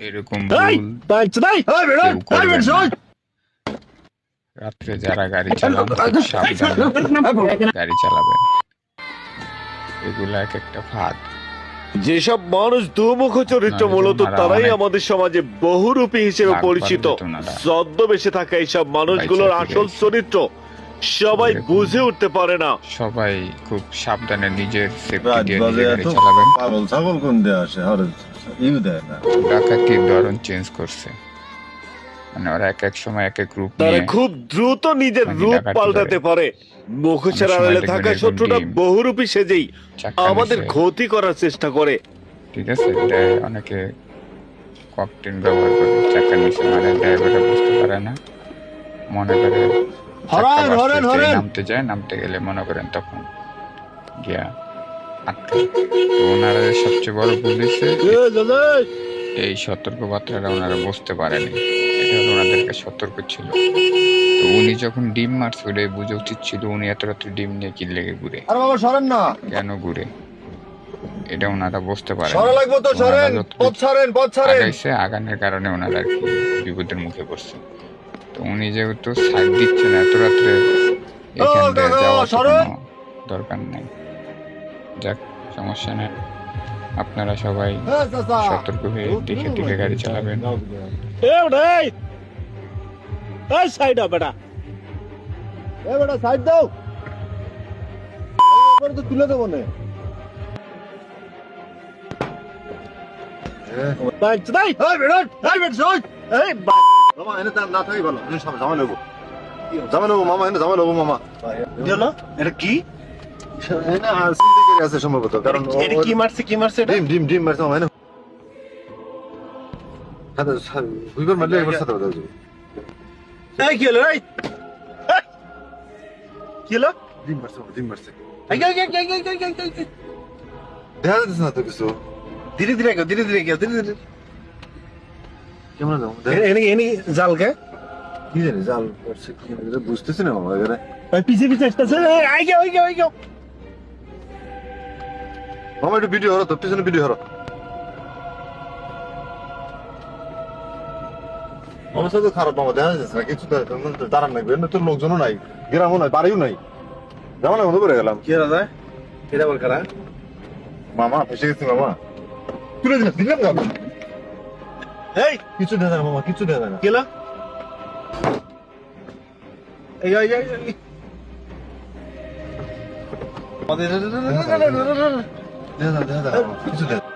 এরকম ভুল কেউ করবেন না। রাত্রে যারা গাড়ি চালান খুব সাবধানে গাড়ি চালাবেন। এগুলো এক একটা ফাঁদ। যেসব মানুষ দুমুখ চরিত্র মূলত তারাই আমাদের সমাজে বহুরূপী হিসেবে পরিচিত। ছদ্মবেশে থাকা এইসব মানুষগুলোর আসল চরিত্র সবাই বুঝে উঠতে পারে না। সবাই খুব সাবধানে নিজের সেফটি দিয়ে নিজে গাড়ি চালাবেন। পাগল ছাগল কোন দেয়া আসে ডাকাতির ধরন চেঞ্জ করছে, মানে ওরা এক এক সময় এক এক রূপ তারা নিয়ে খুব দ্রুত নিজের রূপ পাল্টাতে পারে। মুখোশের আড়ালে থাকা শত্রুটা বহুরূপী সেজেই আমাদের ক্ষতি করার চেষ্টা করে। ঠিক আছে, এটা অনেকে ককটেল ব্যবহার করে চাকার নিচে মারে, ড্রাইভাররা বুঝতে পারে না, মনে করে নামতে যায়, নামতে গেলে মনে করেন তখন গিয়া আটকায়। তো ওনারা সবচেয়ে বড় ভুল হয়েছে এই সতর্কবার্তাটা ওনারা বুঝতে পারেনি। এটা হলো ওনাদেরকে সতর্ক ছিল। তো উনি যখন ডিম মারছে ওটাই বুঝে উচিত ছিল উনি এত রাত্রে ডিম নিয়ে কি লেগে ঘুরে, কেন ঘুরে, এটা ওনারা বুঝতে পারে। আগানের কারণে ওনারা আর কি বিপদের মুখে পড়ছে। তো উনি যেহেতু সাইড দিচ্ছেন এত রাত্রে, এখান দিয়ে যাওয়ার কোনো দরকার নাই। যাক, সমস্যা নেই, আপনারা সবাই সতর্ক হয়ে দেখে দেখে গাড়ি চালাবেন। তুলে দেবো না মামা, এটা কি আছে সম্ভবত, কারণ কি মারছে ডিম মারছে মামা। মারলে একবার সাথে কথা বলবো। কি হলো কি হলো? ডিম মারছে দেখা যাচ্ছে না তো কিছু। ধীরে ধীরে কেমন যাবো জাল কে কি জানি জাল করছে কি বুঝতেছি না মামা। পিছে আসতেছে। মামা একটু ভিডিও হলো তো, পিছনে ভিডিও হলো। অবস্থা তো খারাপ মামা, দেখা যাচ্ছে না কিছু, দাঁড়ান নাই, তোর লোকজনও নাই, গ্রামও নাই, বাড়িও নাই, যেমন বন্ধ করে গেলাম। কি হলো এটা বল কারা মামা ফেসে গেছি মামা, তুলে দিলাম না। এই কিছু দেখা যায় না মামা, কিছু দেখা যায় না। কি হলো? দেখা যায় কিছু দেখা